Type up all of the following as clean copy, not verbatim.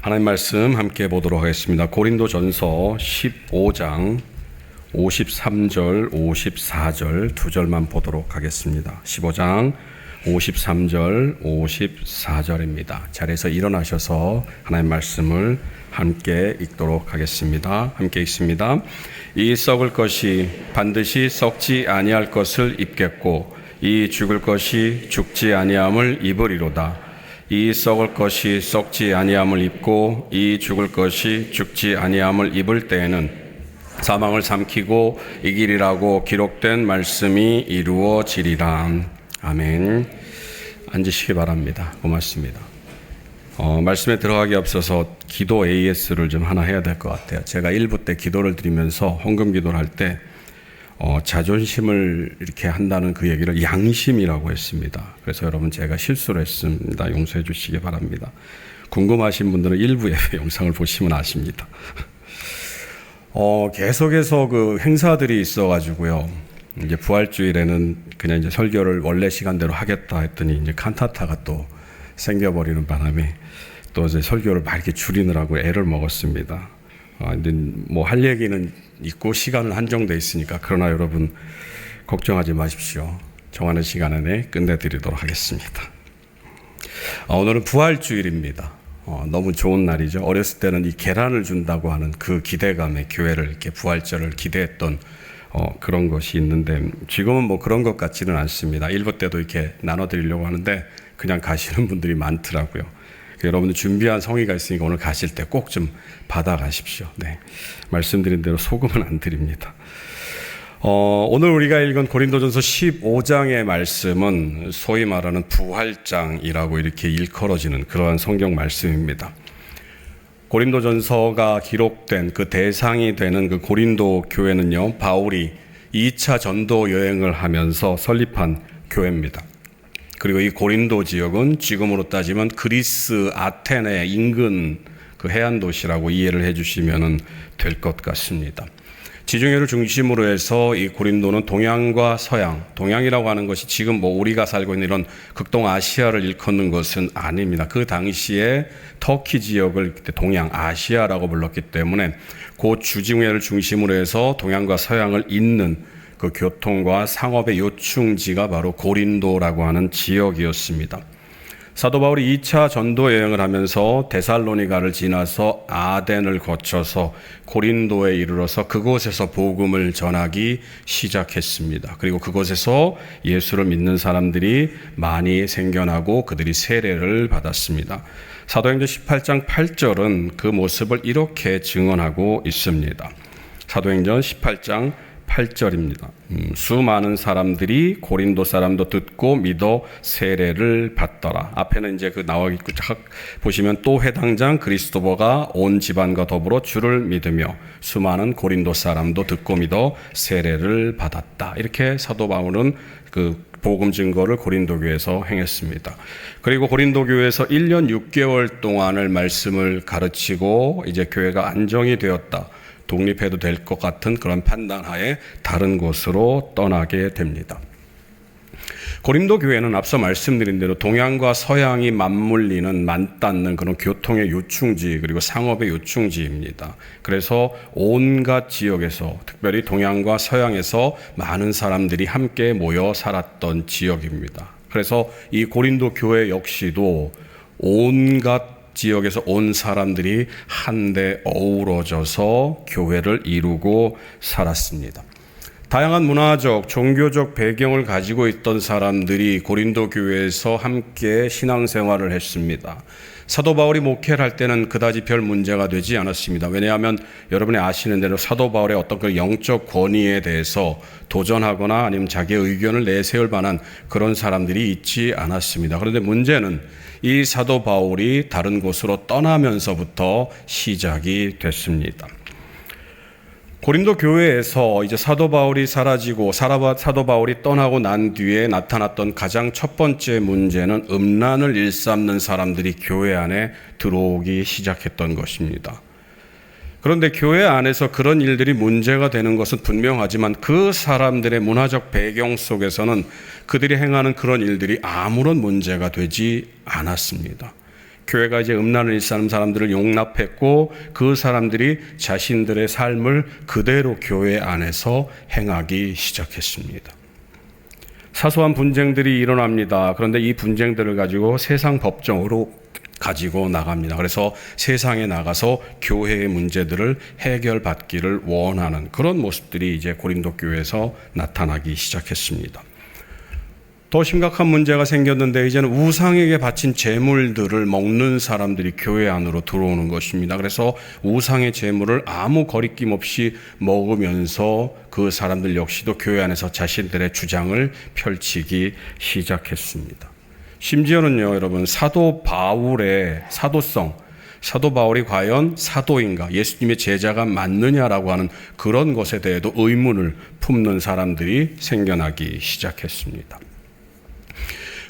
하나님 말씀 함께 보도록 하겠습니다. 고린도전서 15장 53절, 54절 두 절만 보도록 하겠습니다. 15장 53절, 54절입니다. 자리에서 일어나셔서 하나님 말씀을 함께 읽도록 하겠습니다. 함께 읽습니다. 이 썩을 것이 반드시 썩지 아니할 것을 입겠고 이 죽을 것이 죽지 아니함을 입으리로다. 이 썩을 것이 썩지 아니함을 입고 이 죽을 것이 죽지 아니함을 입을 때에는 사망을 삼키고 이기리라고 기록된 말씀이 이루어지리라. 아멘. 앉으시기 바랍니다. 고맙습니다. 말씀에 들어가기 앞서서 기도 AS를 좀 하나 해야 될 것 같아요. 제가 1부 때 기도를 드리면서 헌금 기도를 할 때 자존심을 이렇게 한다는 그 얘기를 양심이라고 했습니다. 그래서 여러분 제가 실수를 했습니다. 용서해 주시기 바랍니다. 궁금하신 분들은 일부 예배 영상을 보시면 아십니다. 계속해서 그 행사들이 있어가지고요. 이제 부활주일에는 그냥 이제 설교를 원래 시간대로 하겠다 했더니 이제 칸타타가 또 생겨버리는 바람에 또 이제 설교를 막 이렇게 줄이느라고 애를 먹었습니다. 근데 뭐 할 얘기는 있고 시간은 한정돼 있으니까 그러나 여러분 걱정하지 마십시오. 정하는 시간 안에 끝내드리도록 하겠습니다. 오늘은 부활주일입니다. 너무 좋은 날이죠. 어렸을 때는 이 계란을 준다고 하는 그 기대감에 교회를 이렇게 부활절을 기대했던 그런 것이 있는데 지금은 뭐 그런 것 같지는 않습니다. 1부 때도 이렇게 나눠드리려고 하는데 그냥 가시는 분들이 많더라고요. 여러분들 준비한 성의가 있으니까 오늘 가실 때 꼭 좀 받아가십시오. 네, 말씀드린 대로 소금은 안 드립니다. 오늘 우리가 읽은 고린도전서 15장의 말씀은 소위 말하는 부활장이라고 이렇게 일컬어지는 그러한 성경 말씀입니다. 고린도전서가 기록된 그 대상이 되는 그 고린도 교회는요, 바울이 2차 전도 여행을 하면서 설립한 교회입니다. 그리고 이 고린도 지역은 지금으로 따지면 그리스 아테네 인근 그 해안 도시라고 이해를 해주시면 될 것 같습니다. 지중해를 중심으로 해서 이 고린도는 동양과 서양, 동양이라고 하는 것이 지금 뭐 우리가 살고 있는 이런 극동아시아를 일컫는 것은 아닙니다. 그 당시에 터키 지역을 동양 아시아라고 불렀기 때문에 그 주중해를 중심으로 해서 동양과 서양을 잇는 그 교통과 상업의 요충지가 바로 고린도라고 하는 지역이었습니다. 사도 바울이 2차 전도 여행을 하면서 데살로니가를 지나서 아덴을 거쳐서 고린도에 이르러서 그곳에서 복음을 전하기 시작했습니다. 그리고 그곳에서 예수를 믿는 사람들이 많이 생겨나고 그들이 세례를 받았습니다. 사도행전 18장 8절은 그 모습을 이렇게 증언하고 있습니다. 사도행전 18장 8절입니다. 수많은 사람들이 고린도 사람도 듣고 믿어 세례를 받더라. 앞에는 이제 그 나와 있고 보시면 또 회당장 그리스도보가 온 집안과 더불어 주를 믿으며 수많은 고린도 사람도 듣고 믿어 세례를 받았다. 이렇게 사도 바울은 그 복음 증거를 고린도 교회에서 행했습니다. 그리고 고린도 교회에서 1년 6개월 동안을 말씀을 가르치고 이제 교회가 안정이 되었다. 독립해도 될 것 같은 그런 판단하에 다른 곳으로 떠나게 됩니다. 고린도 교회는 앞서 말씀드린 대로 동양과 서양이 맞물리는 맞닿는 그런 교통의 요충지 그리고 상업의 요충지입니다. 그래서 온갖 지역에서 특별히 동양과 서양에서 많은 사람들이 함께 모여 살았던 지역입니다. 그래서 이 고린도 교회 역시도 온갖 지역에서 온 사람들이 한데 어우러져서 교회를 이루고 살았습니다. 다양한 문화적, 종교적 배경을 가지고 있던 사람들이 고린도 교회에서 함께 신앙생활을 했습니다. 사도 바울이 목회를 할 때는 그다지 별 문제가 되지 않았습니다. 왜냐하면 여러분이 아시는 대로 사도 바울의 어떤 그 영적 권위에 대해서 도전하거나 아니면 자기의 의견을 내세울 만한 그런 사람들이 있지 않았습니다. 그런데 문제는 이 사도 바울이 다른 곳으로 떠나면서부터 시작이 됐습니다. 고린도 교회에서 이제 사도 바울이 사라지고 사도 바울이 떠나고 난 뒤에 나타났던 가장 첫 번째 문제는 음란을 일삼는 사람들이 교회 안에 들어오기 시작했던 것입니다. 그런데 교회 안에서 그런 일들이 문제가 되는 것은 분명하지만 그 사람들의 문화적 배경 속에서는 그들이 행하는 그런 일들이 아무런 문제가 되지 않았습니다. 교회가 이제 음란을 일삼는 사람들을 용납했고 그 사람들이 자신들의 삶을 그대로 교회 안에서 행하기 시작했습니다. 사소한 분쟁들이 일어납니다. 그런데 이 분쟁들을 가지고 세상 법정으로 가지고 나갑니다. 그래서 세상에 나가서 교회의 문제들을 해결받기를 원하는 그런 모습들이 이제 고린도 교회에서 나타나기 시작했습니다. 더 심각한 문제가 생겼는데 이제는 우상에게 바친 제물들을 먹는 사람들이 교회 안으로 들어오는 것입니다. 그래서 우상의 제물을 아무 거리낌 없이 먹으면서 그 사람들 역시도 교회 안에서 자신들의 주장을 펼치기 시작했습니다. 심지어는요, 여러분, 사도 바울의 사도성, 사도 바울이 과연 사도인가, 예수님의 제자가 맞느냐라고 하는 그런 것에 대해도 의문을 품는 사람들이 생겨나기 시작했습니다.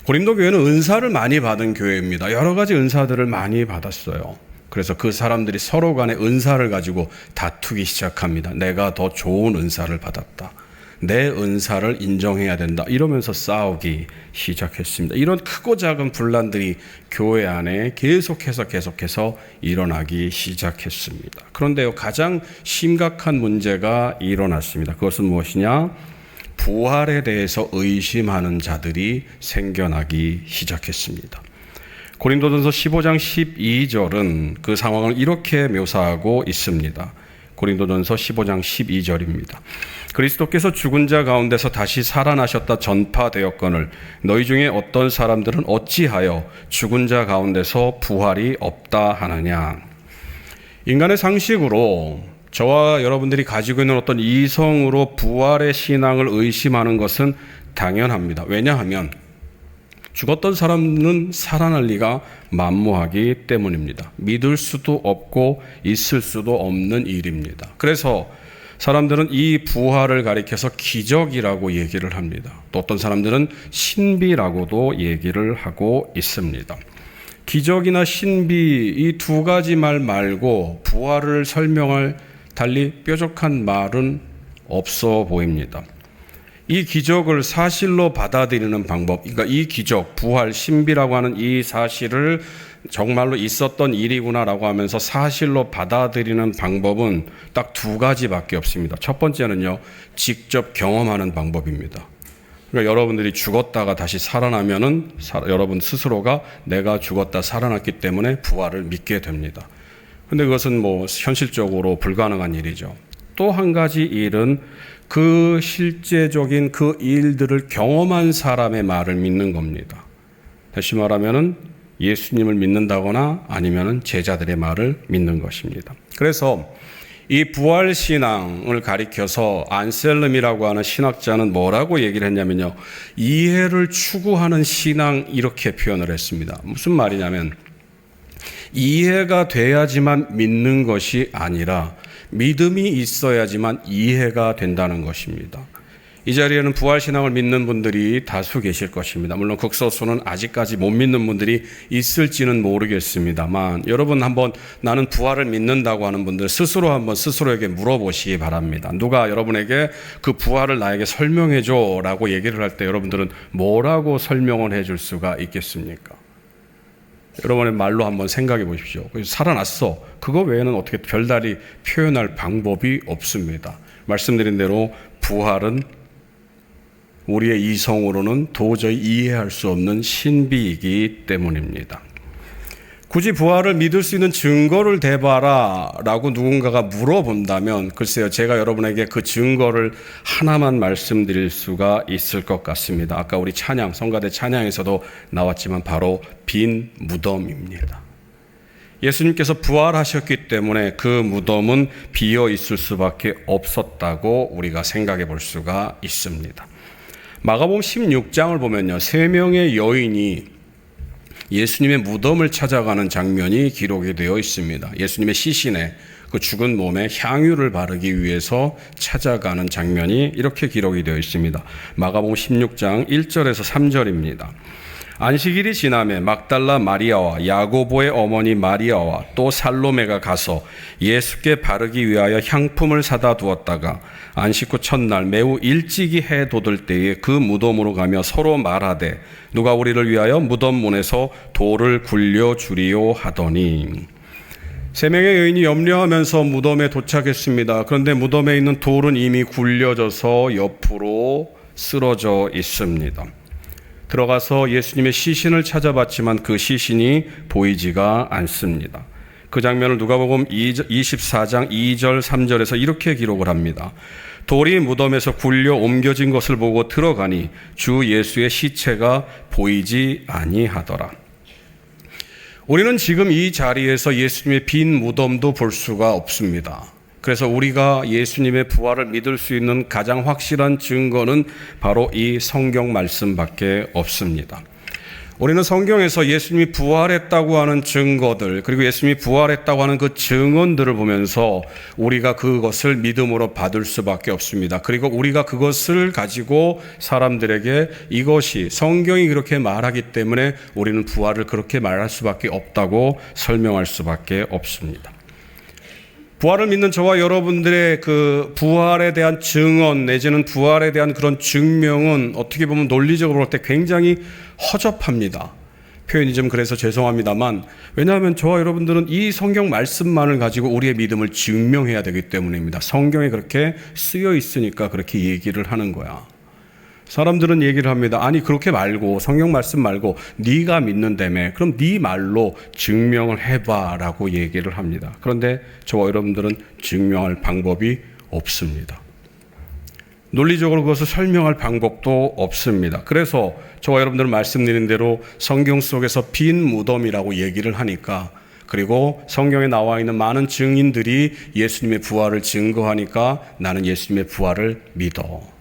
고린도 교회는 은사를 많이 받은 교회입니다. 여러 가지 은사들을 많이 받았어요. 그래서 그 사람들이 서로 간의 은사를 가지고 다투기 시작합니다. 내가 더 좋은 은사를 받았다. 내 은사를 인정해야 된다. 이러면서 싸우기 시작했습니다. 이런 크고 작은 분란들이 교회 안에 계속해서 일어나기 시작했습니다. 그런데요, 가장 심각한 문제가 일어났습니다. 그것은 무엇이냐? 부활에 대해서 의심하는 자들이 생겨나기 시작했습니다. 고린도전서 15장 12절은 그 상황을 이렇게 묘사하고 있습니다. 고린도전서 15장 12절입니다. 그리스도께서 죽은 자 가운데서 다시 살아나셨다 전파되었거늘 너희 중에 어떤 사람들은 어찌하여 죽은 자 가운데서 부활이 없다 하느냐. 인간의 상식으로 저와 여러분들이 가지고 있는 어떤 이성으로 부활의 신앙을 의심하는 것은 당연합니다. 왜냐하면 죽었던 사람은 살아날 리가 만무하기 때문입니다. 믿을 수도 없고 있을 수도 없는 일입니다. 그래서 사람들은 이 부활을 가리켜서 기적이라고 얘기를 합니다. 또 어떤 사람들은 신비라고도 얘기를 하고 있습니다. 기적이나 신비 이 두 가지 말 말고 부활을 설명할 달리 뾰족한 말은 없어 보입니다. 이 기적을 사실로 받아들이는 방법, 그러니까 이 기적, 부활, 신비라고 하는 이 사실을 정말로 있었던 일이구나라고 하면서 사실로 받아들이는 방법은 딱 두 가지밖에 없습니다. 첫 번째는요, 직접 경험하는 방법입니다. 그러니까 여러분들이 죽었다가 다시 살아나면은 여러분 스스로가 내가 죽었다 살아났기 때문에 부활을 믿게 됩니다. 근데 그것은 현실적으로 불가능한 일이죠. 또 한 가지 일은 그 실제적인 그 일들을 경험한 사람의 말을 믿는 겁니다. 다시 말하면은 예수님을 믿는다거나 아니면은 제자들의 말을 믿는 것입니다. 그래서 이 부활신앙을 가리켜서 안셀름이라고 하는 신학자는 뭐라고 얘기를 했냐면요. 이해를 추구하는 신앙 이렇게 표현을 했습니다. 무슨 말이냐면 이해가 돼야지만 믿는 것이 아니라 믿음이 있어야지만 이해가 된다는 것입니다. 이 자리에는 부활신앙을 믿는 분들이 다수 계실 것입니다. 물론 극소수는 아직까지 못 믿는 분들이 있을지는 모르겠습니다만 여러분 한번 나는 부활을 믿는다고 하는 분들 스스로 한번 스스로에게 물어보시기 바랍니다. 누가 여러분에게 그 부활을 나에게 설명해줘 라고 얘기를 할 때 여러분들은 뭐라고 설명을 해줄 수가 있겠습니까? 여러분의 말로 한번 생각해 보십시오. 살아났어. 그거 외에는 어떻게 별다리 표현할 방법이 없습니다. 말씀드린 대로 부활은 우리의 이성으로는 도저히 이해할 수 없는 신비이기 때문입니다. 굳이 부활을 믿을 수 있는 증거를 대봐라 라고 누군가가 물어본다면 글쎄요, 제가 여러분에게 그 증거를 하나만 말씀드릴 수가 있을 것 같습니다. 아까 우리 찬양, 성가대 찬양에서도 나왔지만 바로 빈 무덤입니다. 예수님께서 부활하셨기 때문에 그 무덤은 비어 있을 수밖에 없었다고 우리가 생각해 볼 수가 있습니다. 마가복음 16장을 보면요, 3명의 여인이 예수님의 무덤을 찾아가는 장면이 기록이 되어 있습니다. 예수님의 시신에 그 죽은 몸에 향유를 바르기 위해서 찾아가는 장면이 이렇게 기록이 되어 있습니다. 마가복음 16장 1절에서 3절입니다. 안식일이 지나매 막달라 마리아와 야고보의 어머니 마리아와 또 살로메가 가서 예수께 바르기 위하여 향품을 사다 두었다가 안식 후 첫날 매우 일찍이 해 돋을 때에 그 무덤으로 가며 서로 말하되 누가 우리를 위하여 무덤 문에서 돌을 굴려 주리요 하더니. 세 명의 여인이 염려하면서 무덤에 도착했습니다. 그런데 무덤에 있는 돌은 이미 굴려져서 옆으로 쓰러져 있습니다. 들어가서 예수님의 시신을 찾아봤지만 그 시신이 보이지가 않습니다. 그 장면을 누가복음 24장 2절 3절에서 이렇게 기록을 합니다. 돌이 무덤에서 굴려 옮겨진 것을 보고 들어가니 주 예수의 시체가 보이지 아니하더라. 우리는 지금 이 자리에서 예수님의 빈 무덤도 볼 수가 없습니다. 그래서 우리가 예수님의 부활을 믿을 수 있는 가장 확실한 증거는 바로 이 성경 말씀밖에 없습니다. 우리는 성경에서 예수님이 부활했다고 하는 증거들, 그리고 예수님이 부활했다고 하는 그 증언들을 보면서 우리가 그것을 믿음으로 받을 수밖에 없습니다. 그리고 우리가 그것을 가지고 사람들에게 이것이 성경이 그렇게 말하기 때문에 우리는 부활을 그렇게 말할 수밖에 없다고 설명할 수밖에 없습니다. 부활을 믿는 저와 여러분들의 그 부활에 대한 증언 내지는 부활에 대한 그런 증명은 어떻게 보면 논리적으로 볼 때 굉장히 허접합니다. 표현이 좀 그래서 죄송합니다만, 왜냐하면 저와 여러분들은 이 성경 말씀만을 가지고 우리의 믿음을 증명해야 되기 때문입니다. 성경에 그렇게 쓰여 있으니까 그렇게 얘기를 하는 거야. 사람들은 얘기를 합니다. 아니 그렇게 말고 성경 말씀 말고 네가 믿는다며 그럼 네 말로 증명을 해봐 라고 얘기를 합니다. 그런데 저와 여러분들은 증명할 방법이 없습니다. 논리적으로 그것을 설명할 방법도 없습니다. 그래서 저와 여러분들은 말씀드린 대로 성경 속에서 빈 무덤이라고 얘기를 하니까, 그리고 성경에 나와 있는 많은 증인들이 예수님의 부활을 증거하니까 나는 예수님의 부활을 믿어.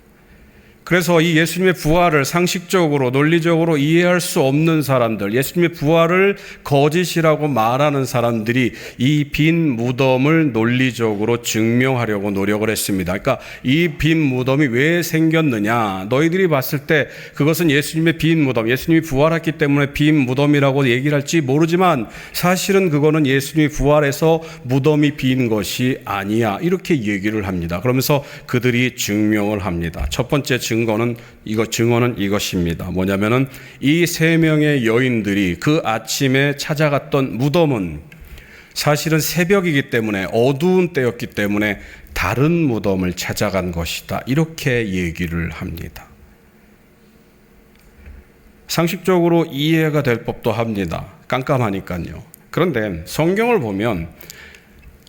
그래서 이 예수님의 부활을 상식적으로 논리적으로 이해할 수 없는 사람들, 예수님의 부활을 거짓이라고 말하는 사람들이 이 빈 무덤을 논리적으로 증명하려고 노력을 했습니다. 그러니까 이 빈 무덤이 왜 생겼느냐, 너희들이 봤을 때 그것은 예수님의 빈 무덤, 예수님이 부활했기 때문에 빈 무덤이라고 얘기를 할지 모르지만 사실은 그거는 예수님이 부활해서 무덤이 빈 것이 아니야, 이렇게 얘기를 합니다. 그러면서 그들이 증명을 합니다. 첫 번째 증거는 증언은 이것입니다. 뭐냐면은 이 세 명의 여인들이 그 아침에 찾아갔던 무덤은 사실은 새벽이기 때문에 어두운 때였기 때문에 다른 무덤을 찾아간 것이다, 이렇게 얘기를 합니다. 상식적으로 이해가 될 법도 합니다. 깜깜하니까요. 그런데 성경을 보면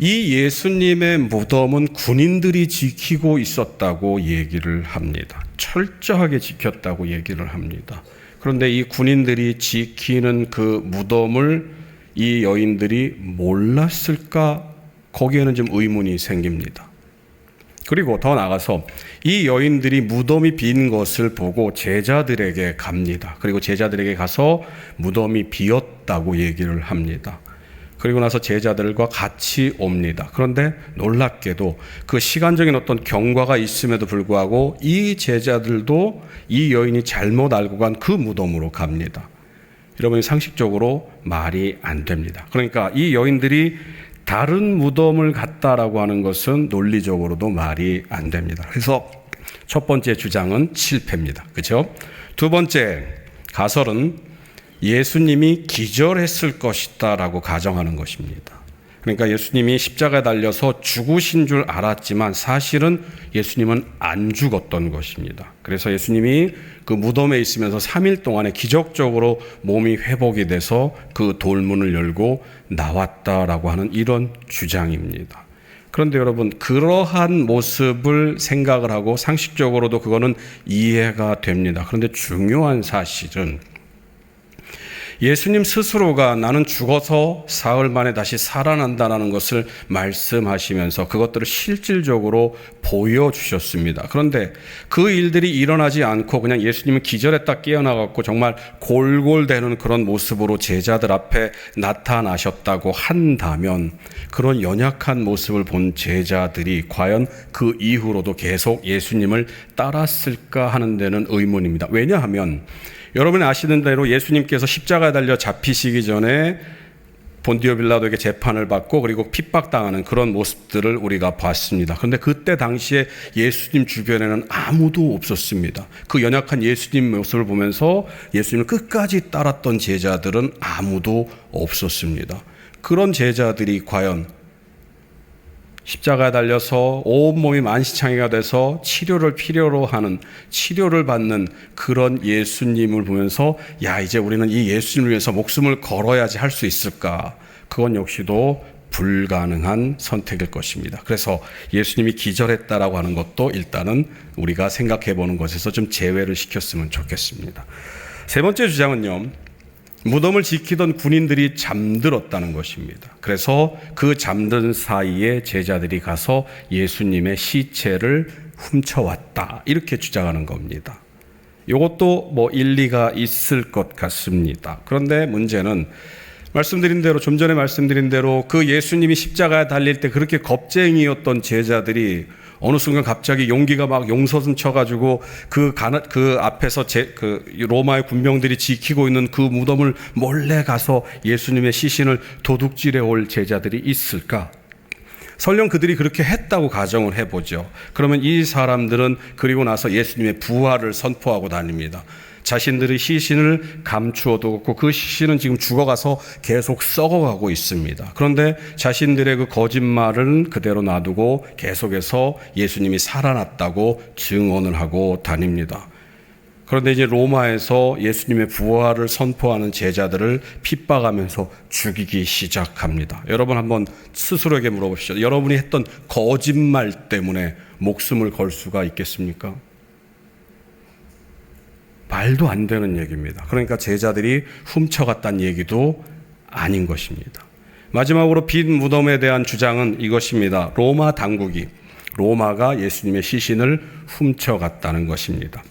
이 예수님의 무덤은 군인들이 지키고 있었다고 얘기를 합니다. 철저하게 지켰다고 얘기를 합니다. 그런데 이 군인들이 지키는 그 무덤을 이 여인들이 몰랐을까? 거기에는 좀 의문이 생깁니다. 그리고 더 나아가서 이 여인들이 무덤이 빈 것을 보고 제자들에게 갑니다. 그리고 제자들에게 가서 무덤이 비었다고 얘기를 합니다. 그리고 나서 제자들과 같이 옵니다. 그런데 놀랍게도 그 시간적인 어떤 경과가 있음에도 불구하고 이 제자들도 이 여인이 잘못 알고 간 그 무덤으로 갑니다. 여러분, 상식적으로 말이 안 됩니다. 그러니까 이 여인들이 다른 무덤을 갔다라고 하는 것은 논리적으로도 말이 안 됩니다. 그래서 첫 번째 주장은 실패입니다. 그렇죠? 두 번째 가설은 예수님이 기절했을 것이다 라고 가정하는 것입니다. 그러니까 예수님이 십자가에 달려서 죽으신 줄 알았지만 사실은 예수님은 안 죽었던 것입니다. 그래서 예수님이 그 무덤에 있으면서 3일 동안에 기적적으로 몸이 회복이 돼서 그 돌문을 열고 나왔다라고 하는 이런 주장입니다. 그런데 여러분, 그러한 모습을 생각을 하고 상식적으로도 그거는 이해가 됩니다. 그런데 중요한 사실은 예수님 스스로가 나는 죽어서 사흘 만에 다시 살아난다는 것을 말씀하시면서 그것들을 실질적으로 보여주셨습니다. 그런데 그 일들이 일어나지 않고 그냥 예수님은 기절했다 깨어나갖고 정말 골골대는 그런 모습으로 제자들 앞에 나타나셨다고 한다면 그런 연약한 모습을 본 제자들이 과연 그 이후로도 계속 예수님을 따랐을까 하는 데는 의문입니다. 왜냐하면 여러분이 아시는 대로 예수님께서 십자가에 달려 잡히시기 전에 본디오 빌라도에게 재판을 받고 그리고 핍박당하는 그런 모습들을 우리가 봤습니다. 그런데 그때 당시에 예수님 주변에는 아무도 없었습니다. 그 연약한 예수님 모습을 보면서 예수님을 끝까지 따랐던 제자들은 아무도 없었습니다. 그런 제자들이 과연 십자가에 달려서 온몸이 만시창이가 돼서 치료를 필요로 하는, 치료를 받는 그런 예수님을 보면서 야, 이제 우리는 이 예수님을 위해서 목숨을 걸어야지 할 수 있을까? 그건 역시도 불가능한 선택일 것입니다. 그래서 예수님이 기절했다라고 하는 것도 일단은 우리가 생각해 보는 것에서 좀 제외를 시켰으면 좋겠습니다. 세 번째 주장은요, 무덤을 지키던 군인들이 잠들었다는 것입니다. 그래서 그 잠든 사이에 제자들이 가서 예수님의 시체를 훔쳐왔다, 이렇게 주장하는 겁니다. 이것도 뭐 일리가 있을 것 같습니다. 그런데 문제는 말씀드린 대로, 좀 전에 말씀드린 대로 그 예수님이 십자가에 달릴 때 그렇게 겁쟁이였던 제자들이 어느 순간 갑자기 용기가 막 용서슴 쳐가지고 그 앞에서 로마의 군병들이 지키고 있는 그 무덤을 몰래 가서 예수님의 시신을 도둑질해 올 제자들이 있을까? 설령 그들이 그렇게 했다고 가정을 해보죠. 그러면 이 사람들은 그리고 나서 예수님의 부활을 선포하고 다닙니다. 자신들의 시신을 감추어 두었고 그 시신은 지금 죽어가서 계속 썩어가고 있습니다. 그런데 자신들의 그 거짓말은 그대로 놔두고 계속해서 예수님이 살아났다고 증언을 하고 다닙니다. 그런데 이제 로마에서 예수님의 부활을 선포하는 제자들을 핍박하면서 죽이기 시작합니다. 여러분 한번 스스로에게 물어보시죠. 여러분이 했던 거짓말 때문에 목숨을 걸 수가 있겠습니까? 말도 안 되는 얘기입니다. 그러니까 제자들이 훔쳐갔다는 얘기도 아닌 것입니다. 마지막으로 빈 무덤에 대한 주장은 이것입니다. 로마가 예수님의 시신을 훔쳐갔다는 것입니다.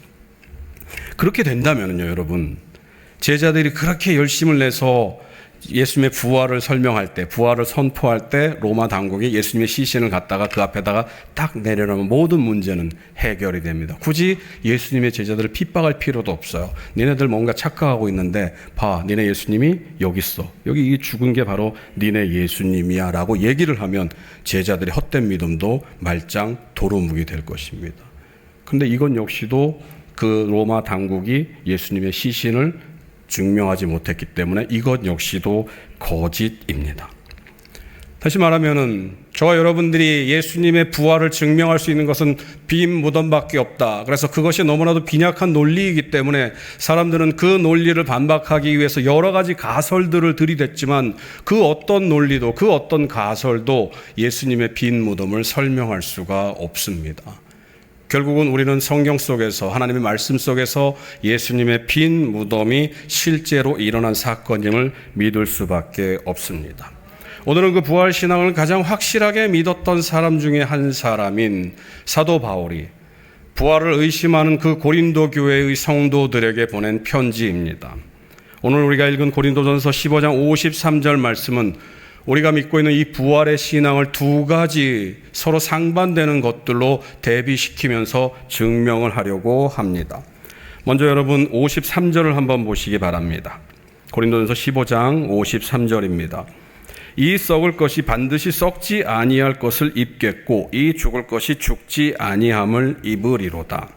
그렇게 된다면요, 여러분, 제자들이 그렇게 열심을 내서 예수님의 부활을 설명할 때, 부활을 선포할 때 로마 당국이 예수님의 시신을 갖다가 그 앞에다가 딱 내려놓으면 모든 문제는 해결이 됩니다. 굳이 예수님의 제자들을 핍박할 필요도 없어요. 니네들 뭔가 착각하고 있는데 봐, 니네 예수님이 여기 있어. 여기 이 죽은 게 바로 니네 예수님이야 라고 얘기를 하면 제자들의 헛된 믿음도 말짱 도루묵이 될 것입니다. 그런데 이건 역시도 그 로마 당국이 예수님의 시신을 증명하지 못했기 때문에 이것 역시도 거짓입니다. 다시 말하면은 저와 여러분들이 예수님의 부활을 증명할 수 있는 것은 빈 무덤밖에 없다. 그래서 그것이 너무나도 빈약한 논리이기 때문에 사람들은 그 논리를 반박하기 위해서 여러 가지 가설들을 들이댔지만 그 어떤 논리도, 그 어떤 가설도 예수님의 빈 무덤을 설명할 수가 없습니다. 결국은 우리는 성경 속에서, 하나님의 말씀 속에서 예수님의 빈 무덤이 실제로 일어난 사건임을 믿을 수밖에 없습니다. 오늘은 그 부활신앙을 가장 확실하게 믿었던 사람 중에 한 사람인 사도 바울이 부활을 의심하는 그 고린도 교회의 성도들에게 보낸 편지입니다. 오늘 우리가 읽은 고린도전서 15장 53절 말씀은 우리가 믿고 있는 이 부활의 신앙을 두 가지 서로 상반되는 것들로 대비시키면서 증명을 하려고 합니다. 먼저 여러분 53절을 한번 보시기 바랍니다. 고린도전서 15장 53절입니다. 이 썩을 것이 반드시 썩지 아니할 것을 입겠고 이 죽을 것이 죽지 아니함을 입으리로다.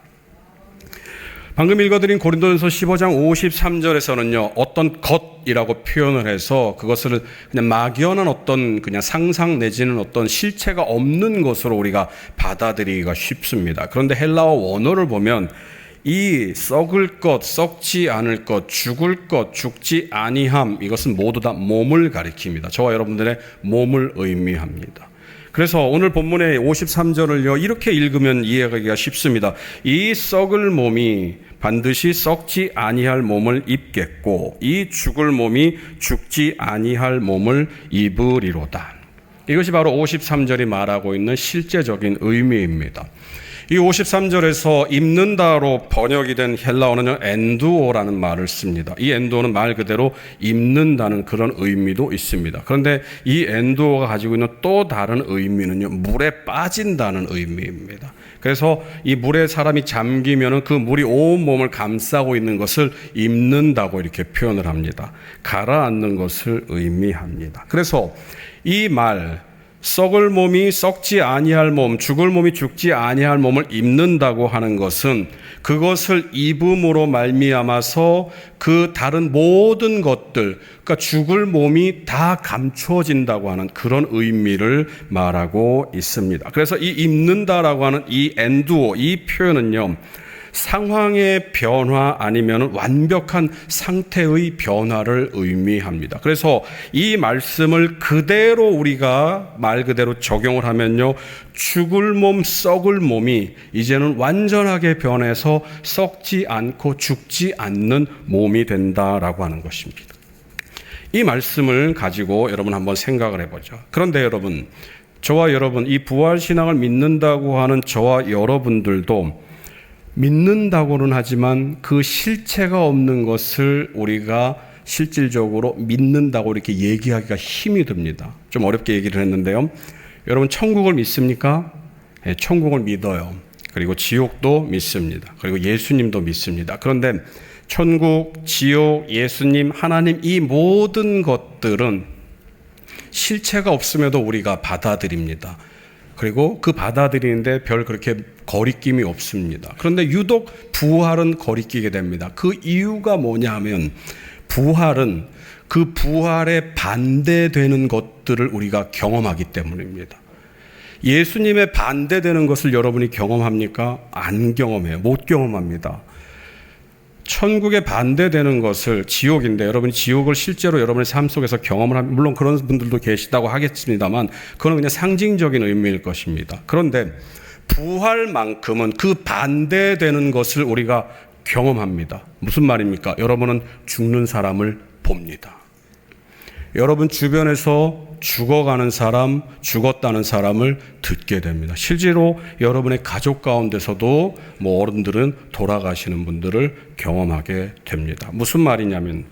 방금 읽어드린 고린도전서 15장 53절에서는요, 어떤 것이라고 표현을 해서 그것을 그냥 막연한 어떤 그냥 상상 내지는 어떤 실체가 없는 것으로 우리가 받아들이기가 쉽습니다. 그런데 헬라어 원어를 보면 이 썩을 것, 썩지 않을 것, 죽을 것, 죽지 아니함, 이것은 모두 다 몸을 가리킵니다. 저와 여러분들의 몸을 의미합니다. 그래서 오늘 본문의 53절을요, 이렇게 읽으면 이해하기가 쉽습니다. 이 썩을 몸이 반드시 썩지 아니할 몸을 입겠고 이 죽을 몸이 죽지 아니할 몸을 입으리로다. 이것이 바로 53절이 말하고 있는 실제적인 의미입니다. 이 53절에서 입는다로 번역이 된 헬라어는요, 엔두오라는 말을 씁니다. 이 엔두오는 말 그대로 입는다는 그런 의미도 있습니다. 그런데 이 엔두오가 가지고 있는 또 다른 의미는요, 물에 빠진다는 의미입니다. 그래서 이 물에 사람이 잠기면은 그 물이 온 몸을 감싸고 있는 것을 입는다고 이렇게 표현을 합니다. 가라앉는 것을 의미합니다. 그래서 이 말, 썩을 몸이 썩지 아니할 몸, 죽을 몸이 죽지 아니할 몸을 입는다고 하는 것은 그것을 입음으로 말미암아서 그 다른 모든 것들, 그러니까 죽을 몸이 다 감춰진다고 하는 그런 의미를 말하고 있습니다. 그래서 이 입는다라고 하는 이 엔두오, 이 표현은요, 상황의 변화 아니면 완벽한 상태의 변화를 의미합니다. 그래서 이 말씀을 그대로 우리가 말 그대로 적용을 하면요, 죽을 몸, 썩을 몸이 이제는 완전하게 변해서 썩지 않고 죽지 않는 몸이 된다라고 하는 것입니다. 이 말씀을 가지고 여러분 한번 생각을 해보죠. 그런데 여러분, 저와 여러분, 이 부활신앙을 믿는다고 하는 저와 여러분들도 믿는다고는 하지만 그 실체가 없는 것을 우리가 실질적으로 믿는다고 이렇게 얘기하기가 힘이 듭니다. 좀 어렵게 얘기를 했는데요. 여러분, 천국을 믿습니까? 네, 천국을 믿어요. 그리고 지옥도 믿습니다. 그리고 예수님도 믿습니다. 그런데 천국, 지옥, 예수님, 하나님, 이 모든 것들은 실체가 없음에도 우리가 받아들입니다. 그리고 그 받아들이는데 별 그렇게 거리낌이 없습니다. 그런데 유독 부활은 거리끼게 됩니다. 그 이유가 뭐냐 하면, 부활은 그 부활에 반대되는 것들을 우리가 경험하기 때문입니다. 예수님의 반대되는 것을 여러분이 경험합니까? 안 경험해요. 못 경험합니다. 천국에 반대되는 것을, 지옥인데 여러분이 지옥을 실제로 여러분의 삶 속에서 경험을 하면, 물론 그런 분들도 계시다고 하겠습니다만 그건 그냥 상징적인 의미일 것입니다. 그런데 부활만큼은 그 반대되는 것을 우리가 경험합니다. 무슨 말입니까? 여러분은 죽는 사람을 봅니다. 여러분 주변에서 죽어가는 사람, 죽었다는 사람을 듣게 됩니다. 실제로 여러분의 가족 가운데서도 어른들은 돌아가시는 분들을 경험하게 됩니다. 무슨 말이냐면,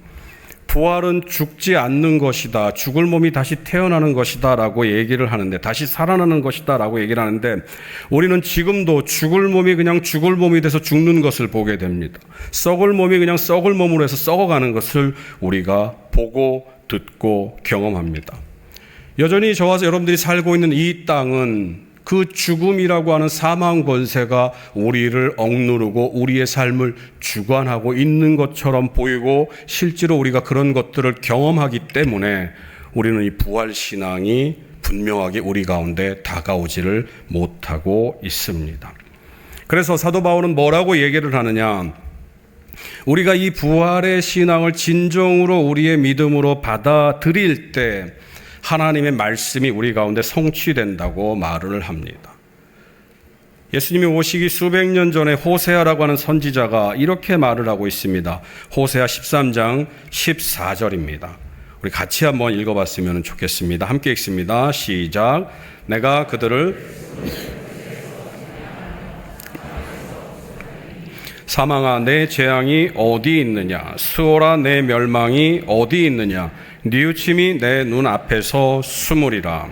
부활은 죽지 않는 것이다, 죽을 몸이 다시 태어나는 것이다 라고 얘기를 하는데, 다시 살아나는 것이다 라고 얘기를 하는데, 우리는 지금도 죽을 몸이 그냥 죽을 몸이 돼서 죽는 것을 보게 됩니다. 썩을 몸이 그냥 썩을 몸으로 해서 썩어가는 것을 우리가 보고 듣고 경험합니다. 여전히 저와 여러분들이 살고 있는 이 땅은 그 죽음이라고 하는 사망 권세가 우리를 억누르고 우리의 삶을 주관하고 있는 것처럼 보이고, 실제로 우리가 그런 것들을 경험하기 때문에 우리는 이 부활신앙이 분명하게 우리 가운데 다가오지를 못하고 있습니다. 그래서 사도 바울은 뭐라고 얘기를 하느냐, 우리가 이 부활의 신앙을 진정으로 우리의 믿음으로 받아들일 때 하나님의 말씀이 우리 가운데 성취된다고 말을 합니다. 예수님이 오시기 수백 년 전에 호세아라고 하는 선지자가 이렇게 말을 하고 있습니다. 호세아 13장 14절입니다. 우리 같이 한번 읽어봤으면 좋겠습니다. 함께 읽습니다. 시작. 내가 그들을 사망아 내 재앙이 어디 있느냐, 수월아 내 멸망이 어디 있느냐, 뉘우침이 내 눈앞에서 숨으리라.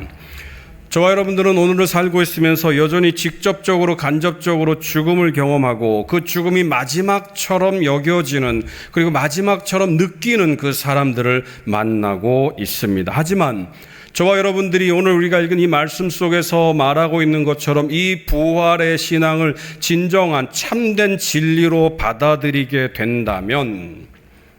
저와 여러분들은 오늘을 살고 있으면서 여전히 직접적으로 간접적으로 죽음을 경험하고 그 죽음이 마지막처럼 여겨지는, 그리고 마지막처럼 느끼는 그 사람들을 만나고 있습니다. 하지만 저와 여러분들이 오늘 우리가 읽은 이 말씀 속에서 말하고 있는 것처럼 이 부활의 신앙을 진정한 참된 진리로 받아들이게 된다면,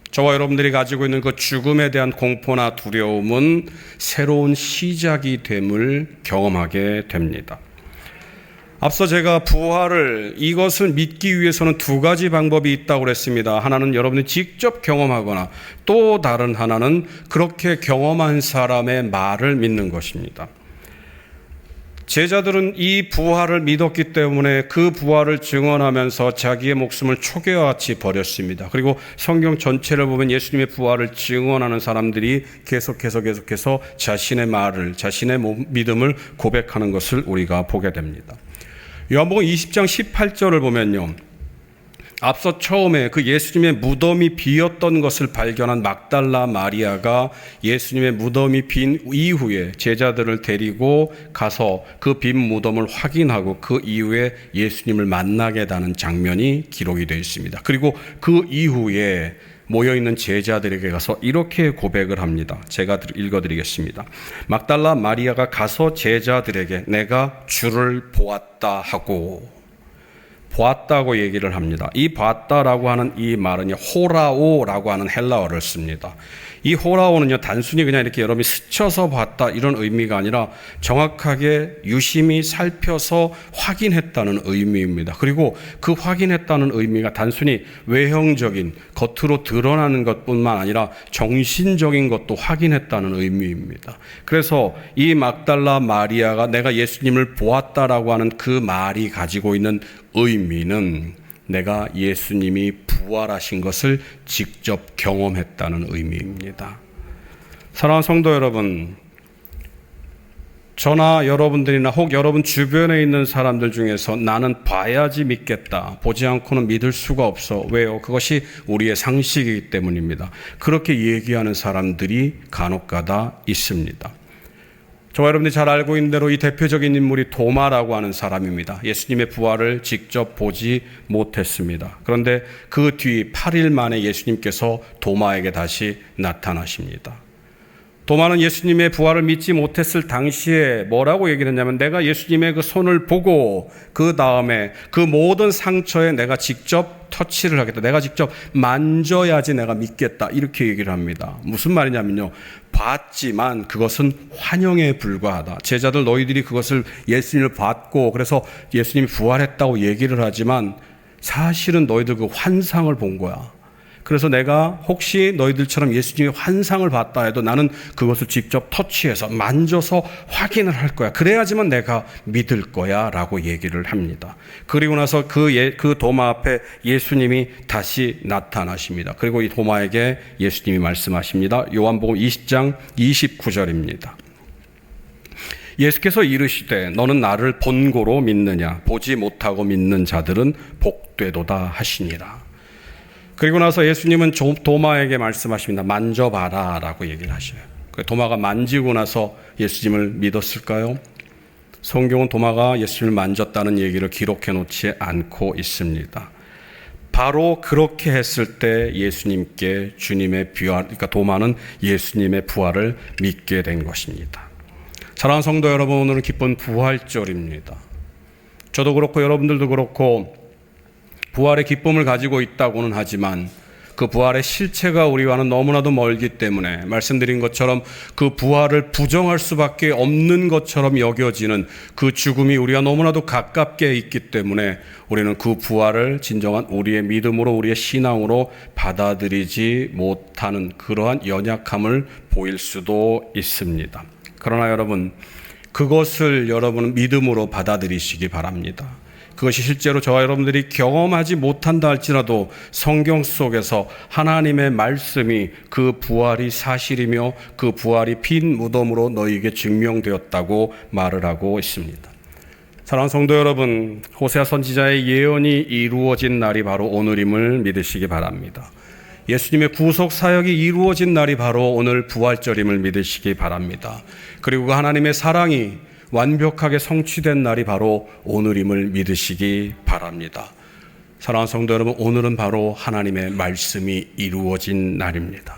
저와 여러분들이 가지고 있는 그 죽음에 대한 공포나 두려움은 새로운 시작이 됨을 경험하게 됩니다. 앞서 제가 부활을, 이것을 믿기 위해서는 두 가지 방법이 있다고 그랬습니다. 하나는 여러분이 직접 경험하거나, 또 다른 하나는 그렇게 경험한 사람의 말을 믿는 것입니다. 제자들은 이 부활을 믿었기 때문에 그 부활을 증언하면서 자기의 목숨을 초계와같이 버렸습니다. 그리고 성경 전체를 보면 예수님의 부활을 증언하는 사람들이 계속해서 자신의 말을, 자신의 믿음을 고백하는 것을 우리가 보게 됩니다. 요한복음 20장 18절을 보면요, 앞서 처음에 그 예수님의 무덤이 비었던 것을 발견한 막달라 마리아가 예수님의 무덤이 빈 이후에 제자들을 데리고 가서 그 빈 무덤을 확인하고 그 이후에 예수님을 만나게 되는 장면이 기록이 되어 있습니다. 그리고 그 이후에 모여있는 제자들에게 가서 이렇게 고백을 합니다. 제가 읽어드리겠습니다. 막달라 마리아가 가서 제자들에게 내가 주를 보았다 하고, 보았다고 얘기를 합니다. 이 봤다라고 하는 이 말은 호라오라고 하는 헬라어를 씁니다. 이 호라오는요, 단순히 그냥 이렇게 여러분이 스쳐서 봤다 이런 의미가 아니라 정확하게 유심히 살펴서 확인했다는 의미입니다. 그리고 그 확인했다는 의미가 단순히 외형적인 겉으로 드러나는 것뿐만 아니라 정신적인 것도 확인했다는 의미입니다. 그래서 이 막달라 마리아가 내가 예수님을 보았다라고 하는 그 말이 가지고 있는 의미는 내가 예수님이 부활하신 것을 직접 경험했다는 의미입니다. 사랑하는 성도 여러분, 저나 여러분들이나 혹 여러분 주변에 있는 사람들 중에서 나는 봐야지 믿겠다, 보지 않고는 믿을 수가 없어. 왜요? 그것이 우리의 상식이기 때문입니다. 그렇게 얘기하는 사람들이 간혹가다 있습니다. 저와 여러분들이 잘 알고 있는 대로 이 대표적인 인물이 도마라고 하는 사람입니다. 예수님의 부활을 직접 보지 못했습니다. 그런데 그 뒤 8일 만에 예수님께서 도마에게 다시 나타나십니다. 도마는 예수님의 부활을 믿지 못했을 당시에 뭐라고 얘기를 했냐면, 내가 예수님의 그 손을 보고 그 다음에 그 모든 상처에 내가 직접 터치를 하겠다, 내가 직접 만져야지 내가 믿겠다, 이렇게 얘기를 합니다. 무슨 말이냐면요, 봤지만 그것은 환영에 불과하다. 제자들 너희들이 그것을 예수님을 봤고 그래서 예수님이 부활했다고 얘기를 하지만 사실은 너희들 그 환상을 본 거야. 그래서 내가 혹시 너희들처럼 예수님의 환상을 봤다 해도 나는 그것을 직접 터치해서 만져서 확인을 할 거야. 그래야지만 내가 믿을 거야 라고 얘기를 합니다. 그리고 나서 그 도마 앞에 예수님이 다시 나타나십니다. 그리고 이 도마에게 예수님이 말씀하십니다. 요한복음 20장 29절입니다. 예수께서 이르시되 너는 나를 본고로 믿느냐, 보지 못하고 믿는 자들은 복되도다 하시니라. 그리고 나서 예수님은 도마에게 말씀하십니다. 만져봐라 라고 얘기를 하셔요. 도마가 만지고 나서 예수님을 믿었을까요? 성경은 도마가 예수님을 만졌다는 얘기를 기록해 놓지 않고 있습니다. 바로 그렇게 했을 때 예수님께 주님의 부활, 그러니까 도마는 예수님의 부활을 믿게 된 것입니다. 사랑하는 성도 여러분, 오늘은 기쁜 부활절입니다. 저도 그렇고 여러분들도 그렇고 부활의 기쁨을 가지고 있다고는 하지만 그 부활의 실체가 우리와는 너무나도 멀기 때문에 말씀드린 것처럼 그 부활을 부정할 수밖에 없는 것처럼 여겨지는 그 죽음이 우리와 너무나도 가깝게 있기 때문에 우리는 그 부활을 진정한 우리의 믿음으로, 우리의 신앙으로 받아들이지 못하는 그러한 연약함을 보일 수도 있습니다. 그러나 여러분, 그것을 여러분은 믿음으로 받아들이시기 바랍니다. 그것이 실제로 저와 여러분들이 경험하지 못한다 할지라도 성경 속에서 하나님의 말씀이 그 부활이 사실이며 그 부활이 빈 무덤으로 너희에게 증명되었다고 말을 하고 있습니다. 사랑하는 성도 여러분, 호세아 선지자의 예언이 이루어진 날이 바로 오늘임을 믿으시기 바랍니다. 예수님의 구속 사역이 이루어진 날이 바로 오늘 부활절임을 믿으시기 바랍니다. 그리고 그 하나님의 사랑이 완벽하게 성취된 날이 바로 오늘임을 믿으시기 바랍니다. 사랑하는 성도 여러분, 오늘은 바로 하나님의 말씀이 이루어진 날입니다.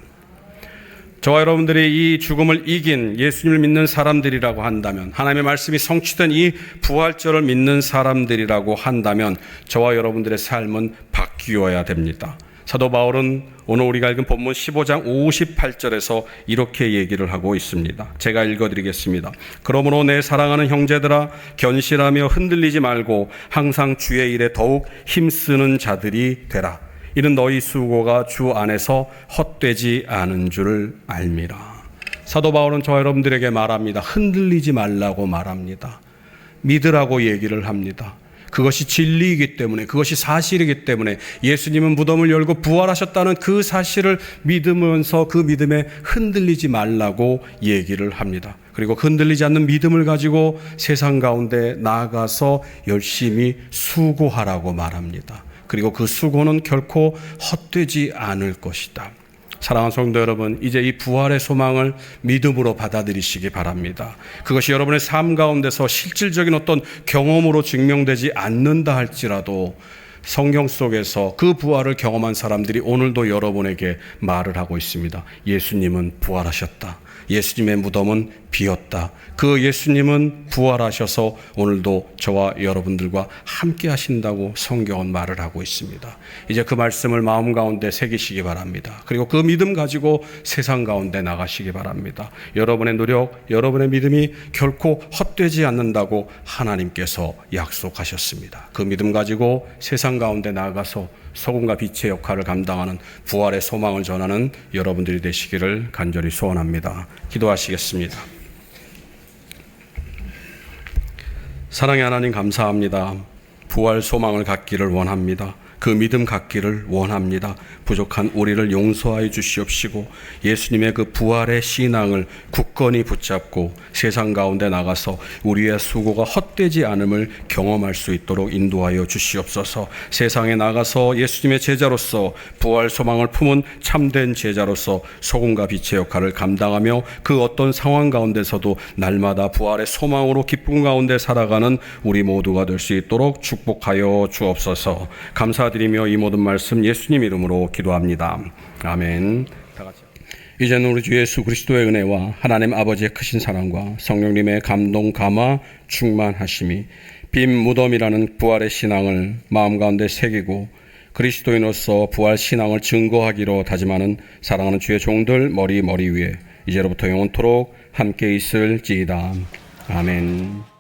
저와 여러분들이 이 죽음을 이긴 예수님을 믿는 사람들이라고 한다면, 하나님의 말씀이 성취된 이 부활절을 믿는 사람들이라고 한다면 저와 여러분들의 삶은 바뀌어야 됩니다. 사도 바울은 오늘 우리가 읽은 본문 15장 58절에서 이렇게 얘기를 하고 있습니다. 제가 읽어드리겠습니다. 그러므로 내 사랑하는 형제들아, 견실하며 흔들리지 말고 항상 주의 일에 더욱 힘쓰는 자들이 되라. 이는 너희 수고가 주 안에서 헛되지 않은 줄 알미라. 사도 바울은 저와 여러분들에게 말합니다. 흔들리지 말라고 말합니다. 믿으라고 얘기를 합니다. 그것이 진리이기 때문에, 그것이 사실이기 때문에 예수님은 무덤을 열고 부활하셨다는 그 사실을 믿으면서 그 믿음에 흔들리지 말라고 얘기를 합니다. 그리고 흔들리지 않는 믿음을 가지고 세상 가운데 나아가서 열심히 수고하라고 말합니다. 그리고 그 수고는 결코 헛되지 않을 것이다. 사랑하는 성도 여러분, 이제 이 부활의 소망을 믿음으로 받아들이시기 바랍니다. 그것이 여러분의 삶 가운데서 실질적인 어떤 경험으로 증명되지 않는다 할지라도 성경 속에서 그 부활을 경험한 사람들이 오늘도 여러분에게 말을 하고 있습니다. 예수님은 부활하셨다. 예수님의 무덤은 비었다. 그 예수님은 부활하셔서 오늘도 저와 여러분들과 함께 하신다고 성경은 말을 하고 있습니다. 이제 그 말씀을 마음 가운데 새기시기 바랍니다. 그리고 그 믿음 가지고 세상 가운데 나가시기 바랍니다. 여러분의 노력, 여러분의 믿음이 결코 헛되지 않는다고 하나님께서 약속하셨습니다. 그 믿음 가지고 세상 가운데 나아가서 소금과 빛의 역할을 감당하는 부활의 소망을 전하는 여러분들이 되시기를 간절히 소원합니다. 기도하시겠습니다. 사랑의 하나님, 감사합니다. 부활 소망을 갖기를 원합니다. 그 믿음 갖기를 원합니다. 부족한 우리를 용서하여 주시옵시고 예수님의 그 부활의 신앙을 굳건히 붙잡고 세상 가운데 나가서 우리의 수고가 헛되지 않음을 경험할 수 있도록 인도하여 주시옵소서. 세상에 나가서 예수님의 제자로서 부활 소망을 품은 참된 제자로서 소금과 빛의 역할을 감당하며 그 어떤 상황 가운데서도 날마다 부활의 소망으로 기쁨 가운데 살아가는 우리 모두가 될 수 있도록 축복하여 주옵소서. 감사드리며 이 모든 말씀 예수님 이름으로 기도합니다. 아멘. 다 같이. 이제는 우리 주 예수 그리스도의 은혜와 하나님 아버지의 크신 사랑과 성령님의 감동 감화 충만하심이 빈 무덤이라는 부활의 신앙을 마음 가운데 새기고 그리스도인으로서 부활 신앙을 증거하기로 다짐하는 사랑하는 주의 종들 머리 위에 이제로부터 영원토록 함께 있을지이다. 아멘.